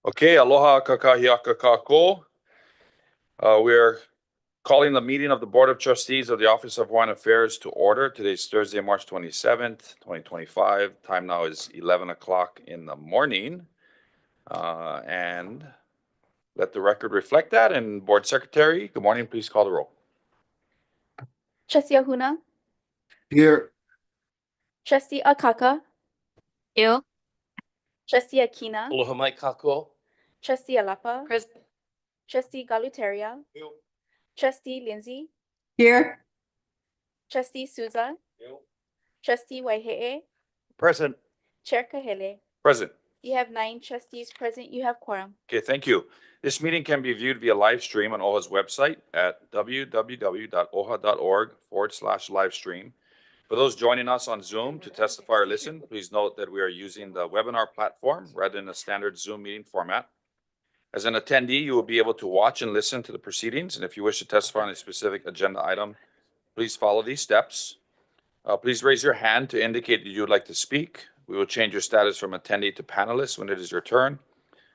Okay, aloha kakahiaka kako. We're calling the meeting of the Board of Trustees of the Office of Hawaiian Affairs to order. Today's Thursday, March 27th, 2025. Time now is 11 o'clock in the morning. And let the record reflect that. And Board Secretary, good morning. Please call the roll. Trustee Ahuna, Here. Trustee Akaka, Here. Trustee Akina, Aloha mai kako. Trustee Alapa, Present. Trustee Galuteria, Trustee Lindsay, Here. Trustee Souza, Trustee Waihe'e, Present. Chair Kahele. Present. You have 9 trustees present. You have quorum. Okay, thank you. This meeting can be viewed via live stream on OHA's website at www.oha.org/livestream. For those joining us on Zoom to testify or listen, please note that we are using the webinar platform rather than a standard Zoom meeting format. As an attendee, you will be able to watch and listen to the proceedings, and if you wish to testify on a specific agenda item, please follow these steps. Please raise your hand to indicate that you would like to speak. We will change your status from attendee to panelist when it is your turn.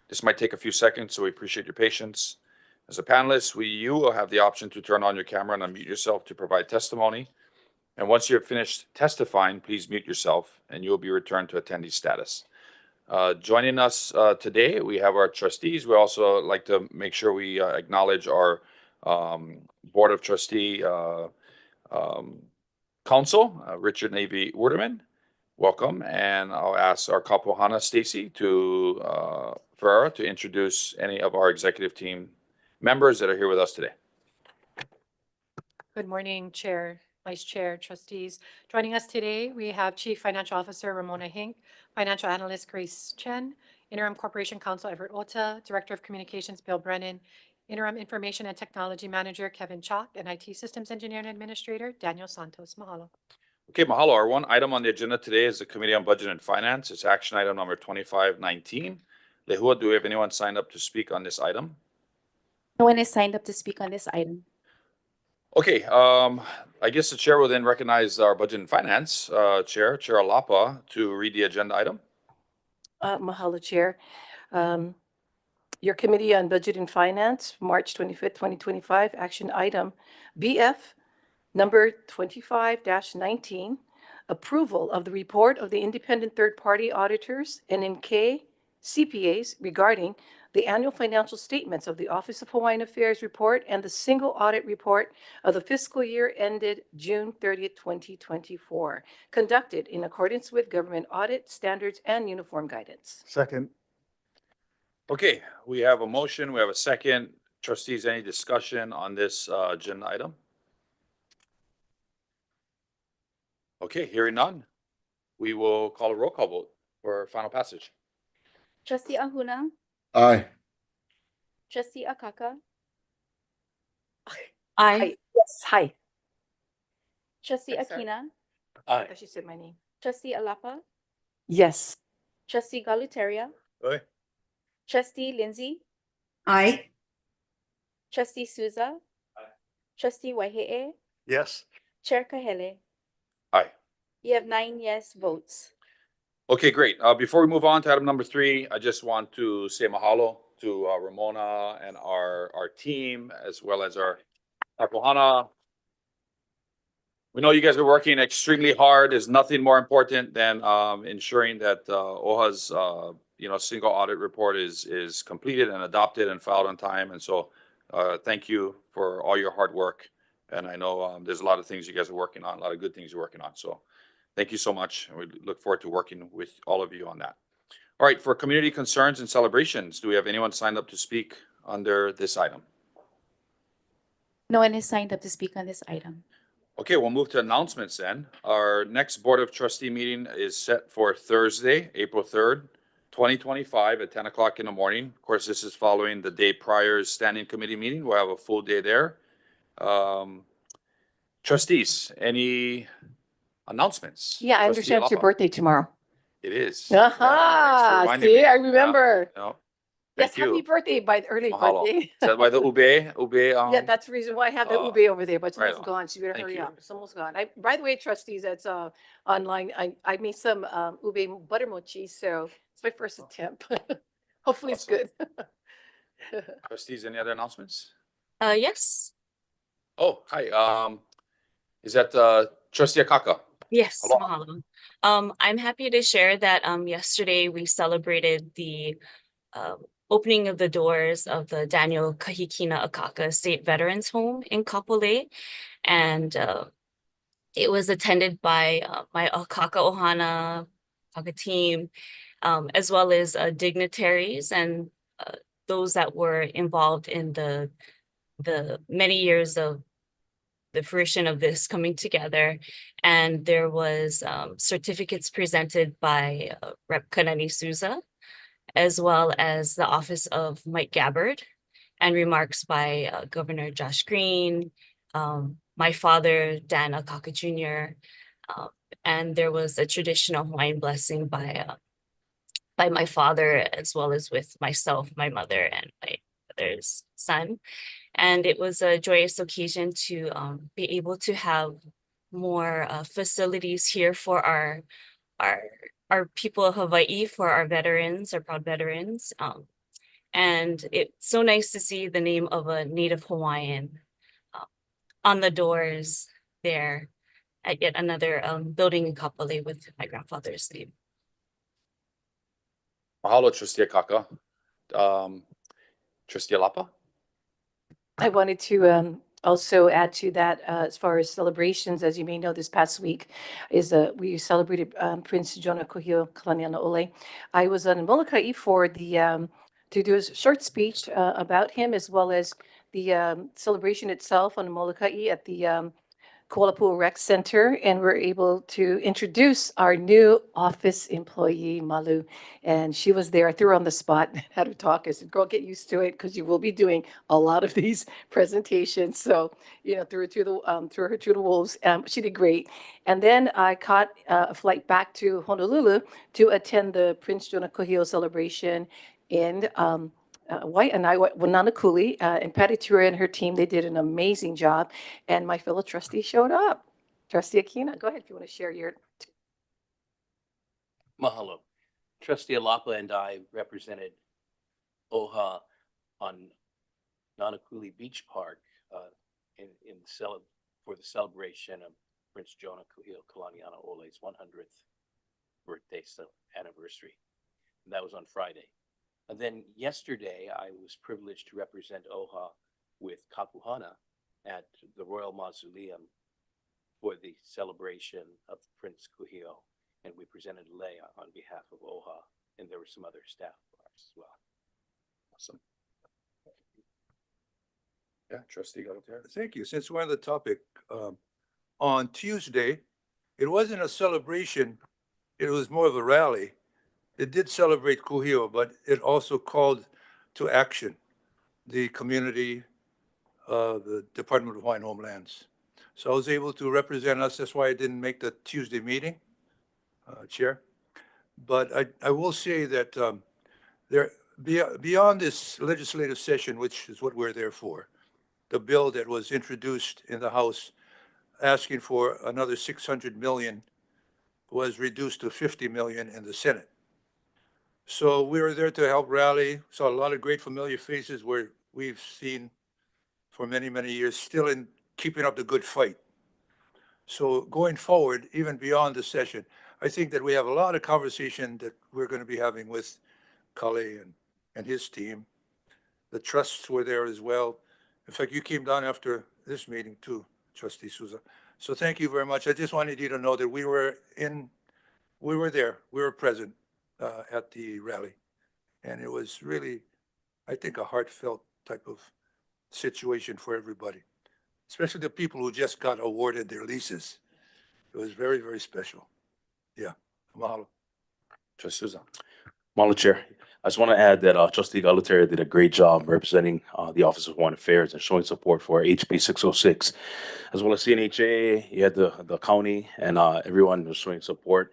This might take a few seconds, so we appreciate your patience. As a panelist, you will have the option to turn on your camera and unmute yourself to provide testimony. And once you have finished testifying, please mute yourself and you will be returned to attendee status. Joining us today, we have our trustees. We also like to make sure we acknowledge our Board of Trustee Council, Richard Navy Werderman. Welcome, and I'll ask our Kapohana Stacy Ferrara to introduce any of our executive team members that are here with us today. Good morning, Chair, Vice Chair, Trustees. Joining us today, we have Chief Financial Officer Ramona Hink, Financial Analyst Grace Chen, Interim Corporation Counsel Everett Ota, Director of Communications Bill Brennan, Interim Information and Technology Manager Kevin Chalk, and IT Systems Engineer and Administrator Daniel Santos. Mahalo. Okay, mahalo. Our one item on the agenda today is the Committee on Budget and Finance. It's action item number 2519. Lehua, do we have anyone signed up to speak on this item? No one is signed up to speak on this item. Okay, I guess the chair will then recognize our Budget and Finance Chair Alapa, to read the agenda item. Mahalo, Chair. Your Committee on Budget and Finance, March 25th, 2025, action item BF number 25-19, approval of the report of the independent third-party auditors and NK CPAs regarding the annual financial statements of the Office of Hawaiian Affairs report and the single audit report of the fiscal year ended June 30th, 2024, conducted in accordance with government audit standards and uniform guidance. Second. Okay, we have a motion. We have a second. Trustees, any discussion on this agenda item? Okay, hearing none, we will call a roll call vote for final passage. Trustee Ahuna, Aye. Trustee Akaka, Aye. Yes, hi. Trustee Sorry. Akina, Aye. She said my name. Trustee Alapa, Yes. Trustee Galuteria, Aye. Trustee Lindsay, Aye. Trustee Souza, Trustee Waihe'e, Yes. Chair Kahele. Aye. You have 9 yes votes. Okay, great. Before we move on to item number 3, I just want to say mahalo to Ramona and our team, as well as our Kapohana. We know you guys are working extremely hard. There's nothing more important than ensuring that OHA's single audit report is completed and adopted and filed on time. And so thank you for all your hard work. And I know there's a lot of things you guys are working on, a lot of good things you're working on. So thank you so much. And we look forward to working with all of you on that. All right, for community concerns and celebrations, do we have anyone signed up to speak under this item? No one is signed up to speak on this item. Okay, we'll move to announcements then. Our next Board of Trustee meeting is set for Thursday, April 3rd, 2025 at 10 o'clock in the morning. Of course, this is following the day prior's standing committee meeting. We'll have a full day there. Trustees, any announcents? Yeah, I Trustee understand it's your Alapa. birthday tomorrow. It is. Aha, thanks for reminding see, me. I remember. Yeah. Yes, Thank happy you. birthday by the early Mahalo. birthday. Is that by the ube? Yeah, that's the reason why I have the Oh, ube over there, but it's right almost on. gone. So you better Thank hurry you. up. It's almost gone. By the way, trustees, that's online. I made some ube butter mochi, so it's my first attempt. Hopefully it's good. Trustees, any other announcements? Yes, Oh, hi, is that, trustee Akaka? yes, Hello. mahalo. I'm happy to share that yesterday we celebrated the opening of the doors of the Daniel Kahikina Akaka State Veterans Home in Kapolei, and it was attended by my Akaka Ohana Akaka team, as well as dignitaries and those that were involved in the many years of the fruition of this coming together. And there was certificates presented by Rep. Kanani Souza, as well as the office of Mike Gabbard, and remarks by Governor Josh Green, my father, Dan Akaka Jr., and there was a traditional Hawaiian blessing by my father, as well as with myself, my mother, and my mother's son. And it was a joyous occasion to be able to have more facilities here for our our people of Hawaii, for our veterans, our proud veterans. And it's so nice to see the name of a Native Hawaiian on the doors there at yet another building in Kapolei with my grandfather's name. Mahalo, trustee Akaka. Trustee Alapa? I wanted to also add to that as far as celebrations, as you may know, this past week is we celebrated Prince Jonah Kuhio Kalaniana Ole. I was on Molokai for the to do a short speech about him, as well as the celebration itself on Molokai at the Kuala Rec Center, and we're able to introduce our new office employee, Malu. And she was there. I threw her on the spot, had her talk. I said, girl, get used to it, because you will be doing a lot of these presentations. So, you know, threw her to the wolves. She did great. And then I caught a flight back to Honolulu to attend the Prince Jonah Kuhio celebration in White and I, Wananakuli, and Patty Tura and her team, they did an amazing job. And my fellow trustee showed up. Trustee Akina, go ahead if you want to share your. Mahalo. Trustee Alapa and I represented OHA on Nanakuli Beach Park for the celebration of Prince Jonah Kuhio Kalaniana Ole's 100th birthday anniversary. And that was on Friday. And then yesterday, I was privileged to represent OHA with Kapuhana at the Royal Mausoleum for the celebration of Prince Kuhio. And we presented lei on behalf of OHA, and there were some other staff of ours as well. Awesome. Yeah, trustee Galataire. Thank you. Since we're on the topic, on Tuesday, it wasn't a celebration, it was more of a rally. It did celebrate Kuhio, but it also called to action the community, the Department of Hawaiian Homelands. So I was able to represent us. That's why I didn't make the Tuesday meeting, Chair. But I will say that beyond this legislative session, which is what we're there for, the bill that was introduced in the House asking for another 600 million was reduced to 50 million in the Senate. So we were there to help rally, saw a lot of great familiar faces where we've seen for many, many years, still in keeping up the good fight. So going forward, even beyond the session, I think that we have a lot of conversation that we're going to be having with Kale and his team. The trusts were there as well. In fact, you came down after this meeting too, Trustee Souza. So thank you very much. I just wanted you to know that we were there, we were present at the rally. And it was really, I think, a heartfelt type of situation for everybody, especially the people who just got awarded their leases. It was very, very special. Yeah, mahalo. Trustee Souza. Mahalo, Chair. I just want to add that Trustee Galataire did a great job representing the Office of Hawaiian Affairs and showing support for HB 606, as well as CNHA. You had the county and everyone was showing support.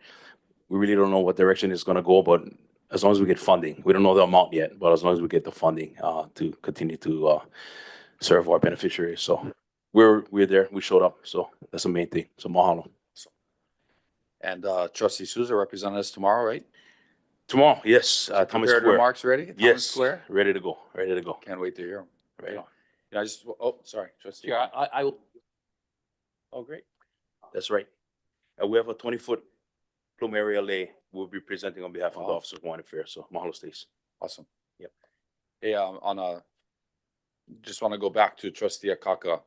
We really don't know what direction it's going to go, but as long as we get funding, we don't know the amount yet, but as long as we get the funding to continue to serve our beneficiaries. So we're there. We showed up. So that's the main thing. So mahalo. And trustee Souza represent us tomorrow, right? Tomorrow, yes, Thomas Prepared Square. remarks ready? Thomas Yes, Square? ready to go, ready to go. Can't wait to hear them. Right on. I just, oh, sorry, trustee. Chair, I will, Oh, great. That's right. And we have a 20-foot plumeria lay we'll be presenting on behalf of the Wow. Office of Foreign Affairs, so mahalo stays. Awesome. Yep. Hey, just want to go back to Trustee Akaka.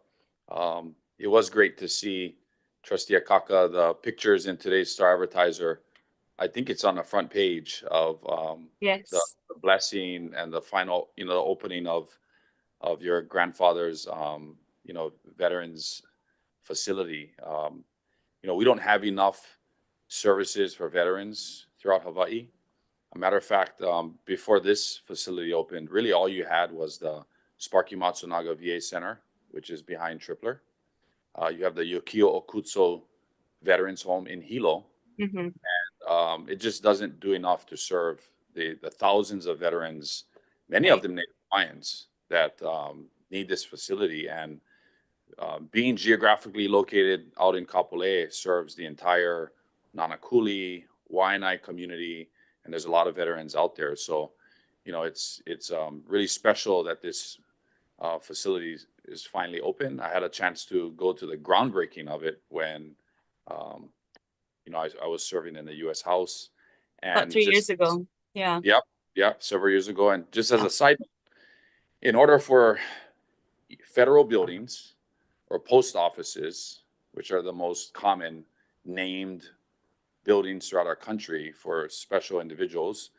It was great to see Trustee Akaka, the pictures in today's Star Advertiser. I think it's on the front page of Yes. the blessing and the final, the opening of your grandfather's, veterans facility. We don't have enough services for veterans throughout Hawaii. A matter of fact, before this facility opened, really all you had was the Sparky Matsunaga VA Center, which is behind Tripler. You have the Yukio Okutsu Veterans Home in Hilo. Mm-hmm. It just doesn't do enough to serve the thousands of veterans, many of them Native Hawaiians, that need this facility. And being geographically located out in Kapolei serves the entire Nanakuli, Waianae community, and there's a lot of veterans out there. So, it's really special that this facility is finally open. I had a chance to go to the groundbreaking of it when, I was serving in the U.S. House. And About 3 years ago. Yeah. Yep, several years ago. And just as a side note, in order for federal buildings or post offices, which are the most common named buildings throughout our country for special individuals,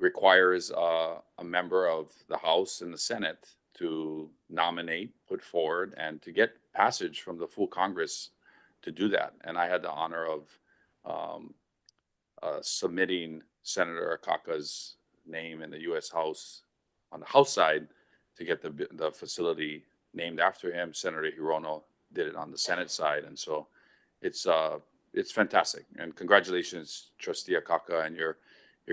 requires a member of the House and the Senate to nominate, put forward, and to get passage from the full Congress to do that. And I had the honor of submitting Senator Akaka's name in the U.S. House on the House side to get the facility named after him. Senator Hirono did it on the Senate side, and so it's fantastic. And congratulations, Trustee Akaka, and your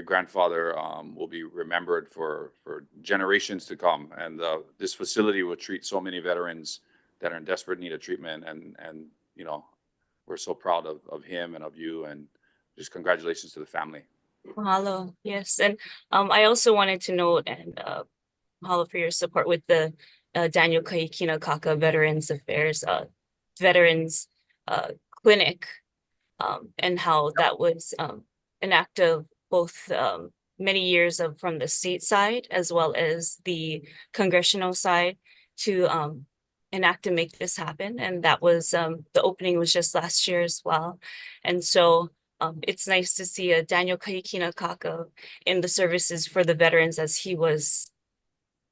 grandfather will be remembered for generations to come. And this facility will treat so many veterans that are in desperate need of treatment. And we're so proud of him and of you, and just congratulations to the family. Mahalo. Yes. And I also wanted to note, and mahalo for your support with the Daniel Kahikina Kaka Veterans Affairs Veterans Clinic, and how that was an act of both many years of from the state side as well as the congressional side to enact and make this happen. And that was the opening was just last year as well. And so it's nice to see a Daniel Kahikina Kaka in the services for the veterans, as he was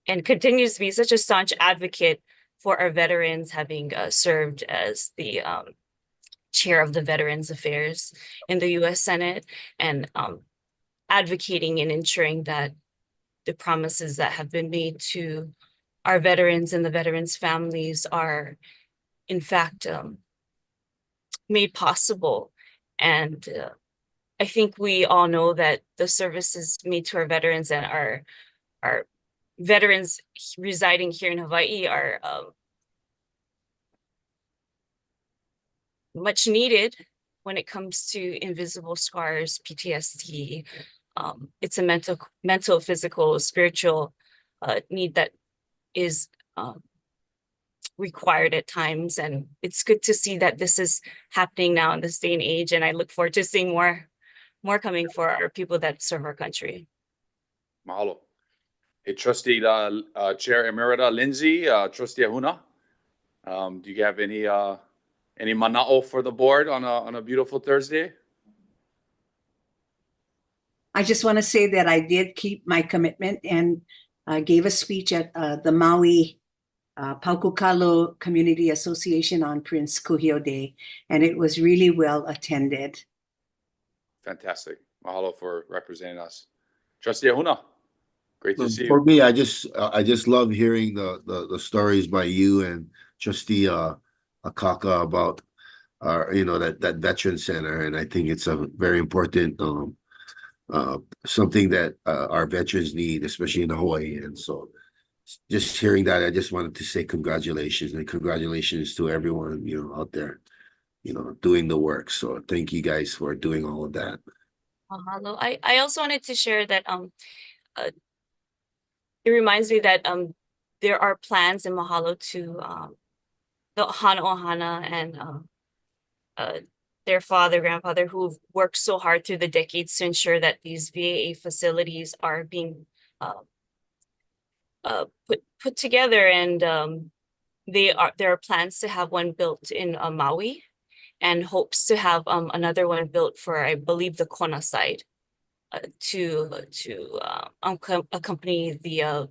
and continues to be such a staunch advocate for our veterans, having served as the chair of the Veterans Affairs in the U.S. Senate, and advocating and ensuring that the promises that have been made to our veterans and the veterans' families are, in fact, made possible. And I think we all know that the services made to our veterans and our veterans residing here in Hawaii are much needed when it comes to invisible scars, PTSD. It's a mental, physical, spiritual need that is required at times. And it's good to see that this is happening now in this day and age. And I look forward to seeing more coming for our people that serve our country. Mahalo. Hey, Trustee Chair Emerita Lindsay, Trustee Ahuna, do you have any mana'o for the board on a beautiful Thursday? I just want to say that I did keep my commitment and gave a speech at the Maui Paukukalo Community Association on Prince Kuhio Day, and it was really well attended. Fantastic. Mahalo for representing us. Trustee Ahuna, great to see For you. me, I just love hearing the stories by you and Trustee Akaka about that veteran center, and I think it's a very important something that our veterans need, especially in Hawaii. And so just hearing that, I just wanted to say congratulations, and congratulations to everyone out there doing the work. So thank you guys for doing all of that. Mahalo. I also wanted to share that it reminds me that there are plans in Mahalo to the Hana Ohana and their father, grandfather, who've worked so hard through the decades to ensure that these VAA facilities are being put together, and there are plans to have one built in Maui, and hopes to have another one built for, I believe, the Kona side, to accompany the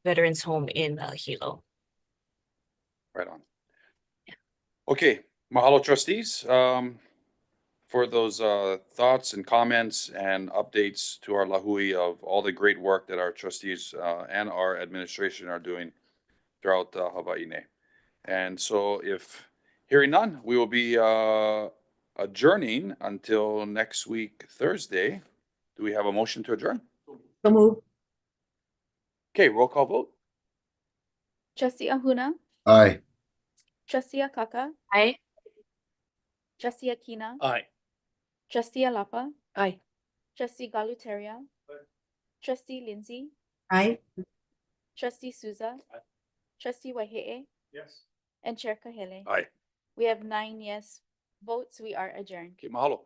veterans home in Hilo. Right on. Okay, mahalo trustees, for those thoughts and comments and updates to our lahui of all the great work that our trustees and our administration are doing throughout Hawaii. And so if hearing none, we will be adjourning until next week, Thursday. Do we have a motion to adjourn? So move. Okay, roll call vote. Trustee Ahuna, Aye. Trustee Akaka, Aye. Trustee Akina, Aye. Trustee Alapa, Aye. Trustee Galuteria, Trustee Lindsay, Aye. Trustee Souza, Trustee Wahe'e, Yes. and Chair Kahele. Aye. We have 9 yes votes. We are adjourned. Okay, mahalo.